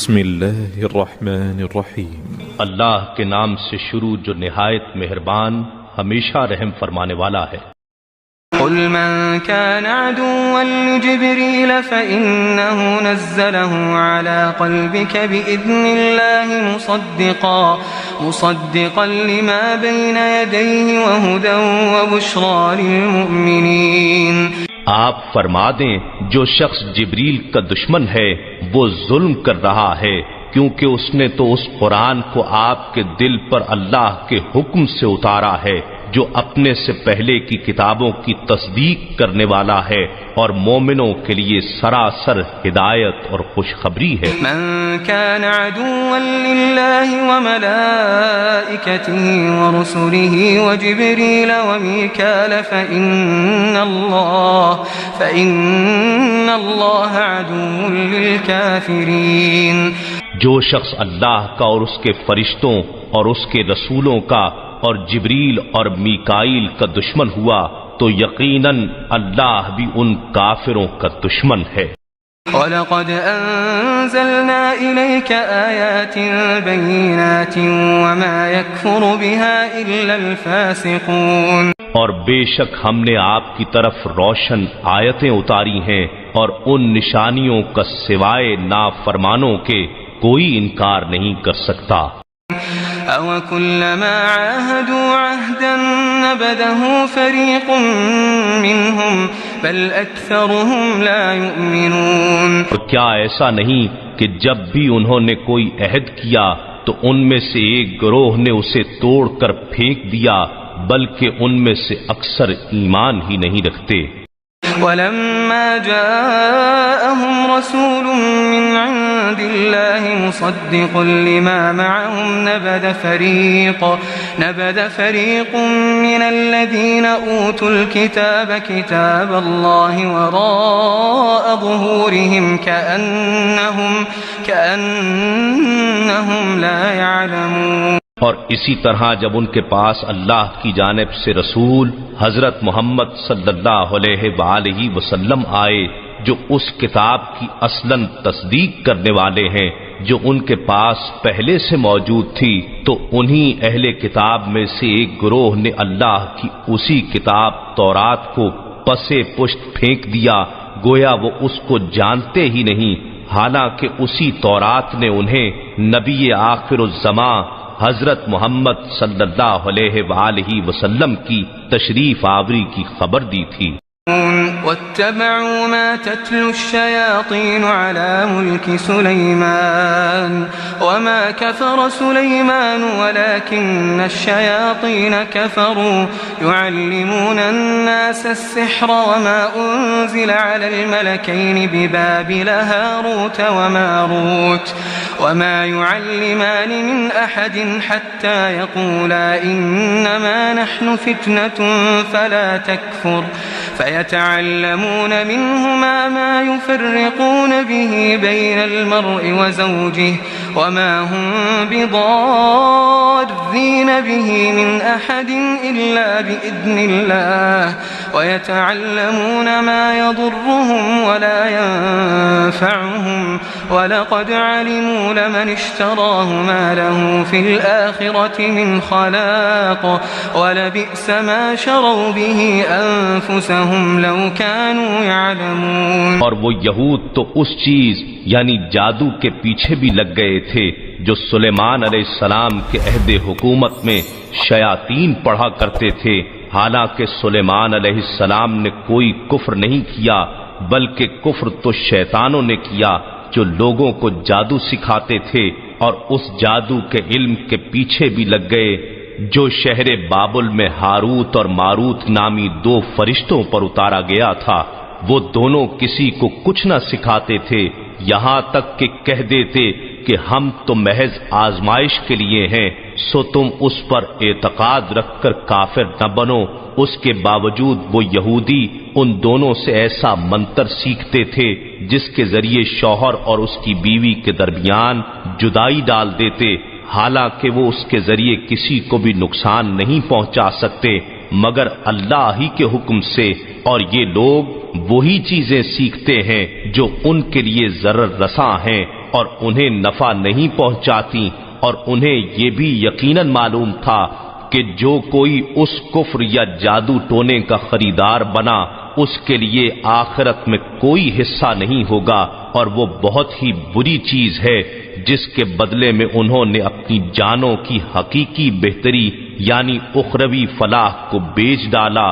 بسم اللہ الرحمن الرحیم۔ اللہ کے نام سے شروع جو نہایت مہربان ہمیشہ رحم فرمانے والا ہے۔ قل من كان عدوا لجبريل فإنه نزله على قلبك بإذن الله مصدقا لما بين يديه وهدى وبشرى للمؤمنين۔ آپ فرما دیں جو شخص جبریل کا دشمن ہے وہ ظلم کر رہا ہے، کیونکہ اس نے تو اس قرآن کو آپ کے دل پر اللہ کے حکم سے اتارا ہے جو اپنے سے پہلے کی کتابوں کی تصدیق کرنے والا ہے، اور مومنوں کے لیے سراسر ہدایت اور خوشخبری ہے۔ من كان عدوا لله وملائكته ورسله وجبريل وميكال فإن الله عدو للكافرين۔ جو شخص اللہ کا اور اس کے فرشتوں اور اس کے رسولوں کا اور جبریل اور میکائیل کا دشمن ہوا تو یقیناً اللہ بھی ان کافروں کا دشمن ہے۔ وَلَقَدْ أَنزَلْنَا إِلَيْكَ آيَاتٍ بَيِّنَاتٍ وَمَا يَكْفُرُ بِهَا إِلَّا الْفَاسِقُونَ۔ اور بے شک ہم نے آپ کی طرف روشن آیتیں اتاری ہیں، اور ان نشانیوں کا سوائے نافرمانوں کے کوئی انکار نہیں کر سکتا۔ أَوَكُلَّمَا عَاهَدُوا عَهْدًا نَبَذَهُ فَرِيقٌ مِّنْهُمْ بَلْ أَكْثَرُهُمْ لَا يُؤْمِنُونَ۔ اور کیا ایسا نہیں کہ جب بھی انہوں نے کوئی عہد کیا تو ان میں سے ایک گروہ نے اسے توڑ کر پھینک دیا، بلکہ ان میں سے اکثر ایمان ہی نہیں رکھتے۔ وَلَمَّا جَاءَهُمْ رَسُولٌ مِّنْ عِندِ اللَّهِ مُصَدِّقٌ لِّمَا مَعَهُمْ نَبَذَ فَرِيقٌ مِّنَ الَّذِينَ أُوتُوا الْكِتَابَ كِتَابَ اللَّهِ وَرَاءَ ظُهُورِهِمْ كَأَنَّهُمْ لَا يَعْلَمُونَ۔ اور اسی طرح جب ان کے پاس اللہ کی جانب سے رسول حضرت محمد صلی اللہ علیہ وآلہ وسلم آئے جو اس کتاب کی اصلاً تصدیق کرنے والے ہیں جو ان کے پاس پہلے سے موجود تھی، تو انہی اہل کتاب میں سے ایک گروہ نے اللہ کی اسی کتاب تورات کو پسے پشت پھینک دیا، گویا وہ اس کو جانتے ہی نہیں، حالانکہ اسی تورات نے انہیں نبی آخر الزماں حضرت محمد صلی اللہ علیہ وآلہ وسلم کی تشریف آوری کی خبر دی تھی۔ واتبعوا ما تتلو الشياطين على ملك سليمان وما كفر سليمان ولكن الشياطين كفروا يعلمون الناس السحر وما أنزل على الملكين ببابل هاروت وماروت وما يعلمان من أحد حتى يقولا إنما نحن فتنة فلا تكفر فيتعلمون منهما ما يفرقون به بين المرء وزوجه وما هم بضارين به من أحد إلا بإذن الله ويتعلمون ما يضرهم ولا ينفعهم ولقد علموا لمن اشتراه ما له في الآخرة من خلاق ولبئس ما شروا به أنفسهم لو كانوا يعلمون۔ اور وہ یہود تو اس چیز یعنی جادو کے پیچھے بھی لگ گئے تھے جو سلیمان علیہ السلام کے عہد حکومت میں شیاطین پڑھا کرتے تھے، حالانکہ سلیمان علیہ السلام نے کوئی کفر نہیں کیا بلکہ کفر تو شیطانوں نے کیا جو لوگوں کو جادو سکھاتے تھے، اور اس جادو کے علم کے پیچھے بھی لگ گئے جو شہر بابل میں ہاروت اور ماروت نامی دو فرشتوں پر اتارا گیا تھا۔ وہ دونوں کسی کو کچھ نہ سکھاتے تھے، یہاں تک کہ کہہ دیتے کہ ہم تو محض آزمائش کے لیے ہیں، سو تم اس پر اعتقاد رکھ کر کافر نہ بنو۔ اس کے باوجود وہ یہودی ان دونوں سے ایسا منتر سیکھتے تھے جس کے ذریعے شوہر اور اس کی بیوی کے درمیان جدائی ڈال دیتے، حالانکہ وہ اس کے ذریعے کسی کو بھی نقصان نہیں پہنچا سکتے مگر اللہ ہی کے حکم سے، اور یہ لوگ وہی چیزیں سیکھتے ہیں جو ان کے لیے ضرر رساں ہیں، اور انہیں نفع نہیں پہنچاتی، اور انہیں یہ بھی یقیناً معلوم تھا کہ جو کوئی اس کفر یا جادو ٹونے کا خریدار بنا اس کے لیے آخرت میں کوئی حصہ نہیں ہوگا، اور وہ بہت ہی بری چیز ہے جس کے بدلے میں انہوں نے اپنی جانوں کی حقیقی بہتری یعنی اخروی فلاح کو بیچ ڈالا۔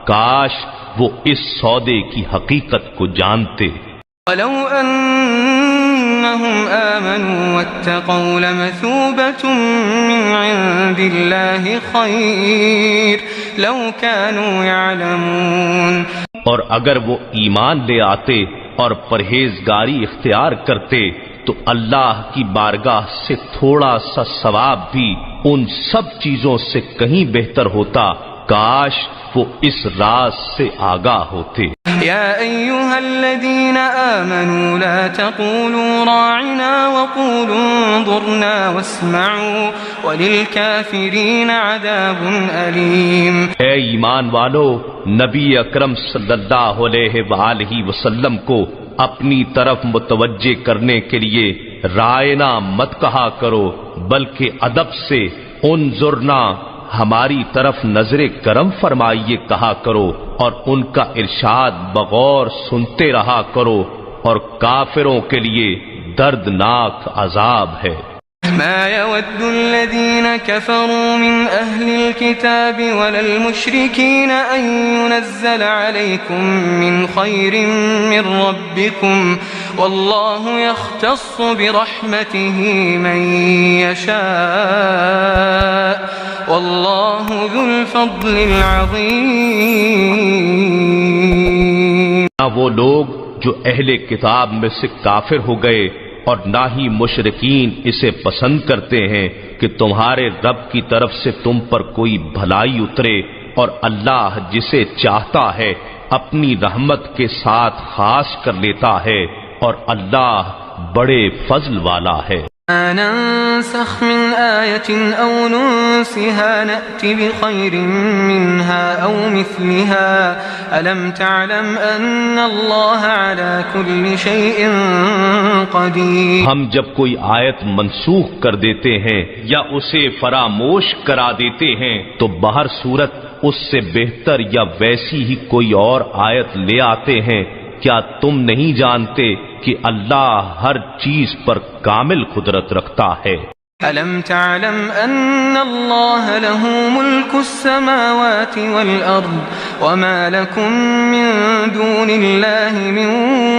کاش وہ اس سودے کی حقیقت کو جانتے۔ وَلَوْ أَنَّهُمْ آمَنُوا وَاتَّقَوْا لَمَثُوبَةٌ مِّنْ عِندِ اللَّهِ خَيْرٌ لَوْ كَانُوا يَعْلَمُونَ۔ اور اگر وہ ایمان لے آتے اور پرہیزگاری اختیار کرتے تو اللہ کی بارگاہ سے تھوڑا سا ثواب بھی ان سب چیزوں سے کہیں بہتر ہوتا، کاش وہ اس راز سے آگاہ ہوتے۔ یا ایھا الذین آمنوا لا تقولوا راعنا وقولوا انظرنا واسمعوا وللکافرین عذاب علیم۔ اے ایمان والو، نبی اکرم صلی اللہ علیہ وآلہ وسلم کو اپنی طرف متوجہ کرنے کے لیے رائنا مت کہا کرو، بلکہ ادب سے انظرنا ہماری طرف نظر کرم فرمائیے کہا کرو، اور ان کا ارشاد بغور سنتے رہا کرو، اور کافروں کے لیے دردناک عذاب ہے۔ ما يود الذين كفروا من أهل الكتاب ولا المشركين أن ينزل عليكم من خير من ربكم والله يختص برحمته من يشاء والله ذو الفضل العظيم۔ نہ وہ لوگ جو اہل کتاب میں سے کافر ہو گئے اور نہ ہی مشرکین اسے پسند کرتے ہیں کہ تمہارے رب کی طرف سے تم پر کوئی بھلائی اترے، اور اللہ جسے چاہتا ہے اپنی رحمت کے ساتھ خاص کر لیتا ہے، اور اللہ بڑے فضل والا ہے۔ ما ننسخ من آية أو ننسها نأت بخير منها أو مثلها ألم تعلم أن الله على كل شيء قدير۔ ہم جب کوئی آیت منسوخ کر دیتے ہیں یا اسے فراموش کرا دیتے ہیں تو بہر صورت اس سے بہتر یا ویسی ہی کوئی اور آیت لے آتے ہیں۔ کیا تم نہیں جانتے کہ اللہ ہر چیز پر کامل قدرت رکھتا ہے؟ أَلَمْ تَعْلَمْ أَنَّ اللَّهَ لَهُ مُلْكُ السَّمَاوَاتِ وَالْأَرْضِ وَمَا لَكُم مِّن دُونِ اللَّهِ مِن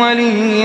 وَلِيٍّ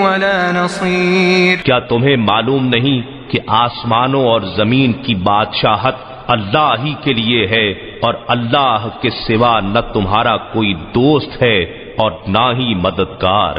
وَلَا نَصِيرٍ۔ کیا تمہیں معلوم نہیں کہ آسمانوں اور زمین کی بادشاہت اللہ ہی کے لیے ہے، اور اللہ کے سوا نہ تمہارا کوئی دوست ہے اور نہ ہی مددگار۔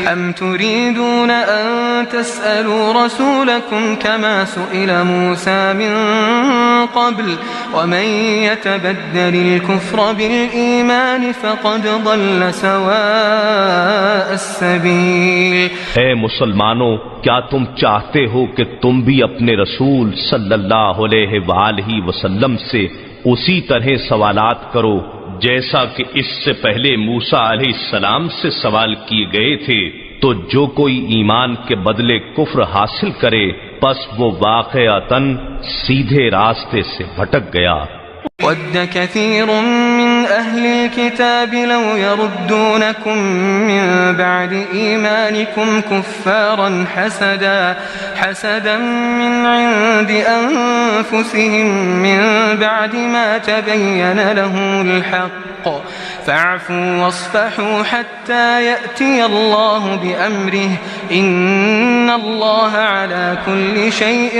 ام تريدون ان تسألوا رسولكم كما سئل موسى من قبل ومن يتبدل الكفر بالإيمان فقد ضل سواء السبيل۔ اے مسلمانوں، کیا تم چاہتے ہو کہ تم بھی اپنے رسول صلی اللہ علیہ وآلہ وسلم سے اسی طرح سوالات کرو جیسا کہ اس سے پہلے موسیٰ علیہ السلام سے سوال کیے گئے تھے؟ تو جو کوئی ایمان کے بدلے کفر حاصل کرے پس وہ واقعتاً سیدھے راستے سے بھٹک گیا۔ وَدَّ كَثِيرٌ مِّنْ أَهْلِ الْكِتَابِ لَوْ يَرُدُّونَكُمْ مِّن بَعْدِ إِيمَانِكُمْ كُفَّارًا حَسَدًا مِّنْ عِندِ أَنفُسِهِم مِّن بَعْدِ مَا تَبَيَّنَ لَهُمُ الْحَقُّ فَاعْفُوا وَاصْفَحُوا حَتَّى يَأْتِيَ اللَّهُ بِأَمْرِهِ إِنَّ اللَّهَ عَلَى كُلِّ شَيْءٍ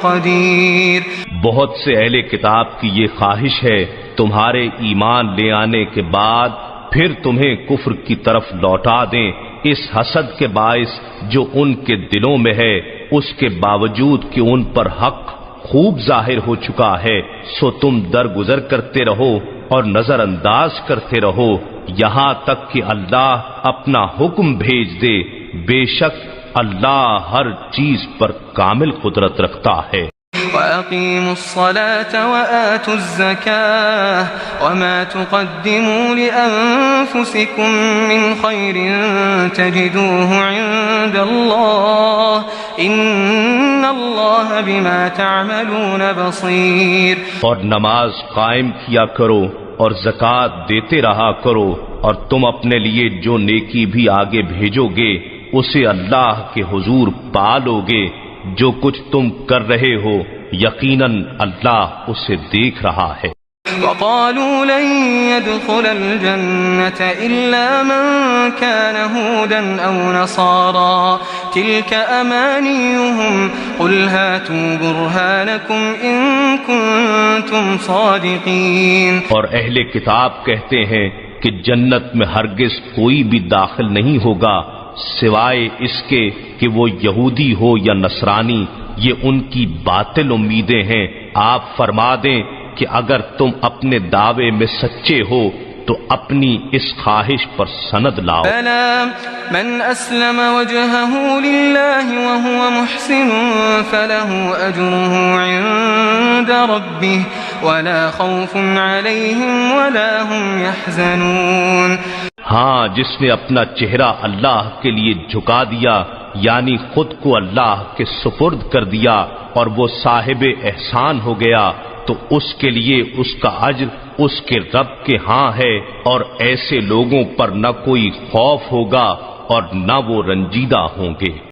قَدِيرٌ۔ بہت سے اہل کتاب کی یہ خواہش ہے تمہارے ایمان لے آنے کے بعد پھر تمہیں کفر کی طرف لوٹا دیں، اس حسد کے باعث جو ان کے دلوں میں ہے، اس کے باوجود کہ ان پر حق خوب ظاہر ہو چکا ہے، سو تم درگزر کرتے رہو اور نظر انداز کرتے رہو یہاں تک کہ اللہ اپنا حکم بھیج دے، بے شک اللہ ہر چیز پر کامل قدرت رکھتا ہے۔ وأقيموا الصلاة وآتوا الزكاة وما تقدموا لأنفسكم من خير تجدوه عند الله إن الله بما تعملون بصير. اور نماز قائم کیا کرو اور زکوٰۃ دیتے رہا کرو، اور تم اپنے لیے جو نیکی بھی آگے بھیجو گے اسے اللہ کے حضور پالو گے. جو کچھ تم کر رہے ہو یقیناً اللہ اسے دیکھ رہا ہے. وقالوا لن يدخل الجنة إلا من كان هودا أو نصارى تلك أمانيهم قل هاتوا برهانكم إن كنتم صادقين. اور اہل کتاب کہتے ہیں کہ جنت میں ہرگز کوئی بھی داخل نہیں ہوگا سوائے اس کے کہ وہ یہودی ہو یا نصرانی، یہ ان کی باطل امیدیں ہیں. آپ فرما دیں کہ اگر تم اپنے دعوے میں سچے ہو تو اپنی اس خواہش پر سند لاؤ. بلى من أسلم وجهه لله وهو محسن فله أجره عند ربه ولا خوف عليهم ولا هم يحزنون. ہاں، جس نے اپنا چہرہ اللہ کے لیے جھکا دیا یعنی خود کو اللہ کے سپرد کر دیا اور وہ صاحب احسان ہو گیا تو اس کے لیے اس کا اجر اس کے رب کے ہاں ہے، اور ایسے لوگوں پر نہ کوئی خوف ہوگا اور نہ وہ رنجیدہ ہوں گے.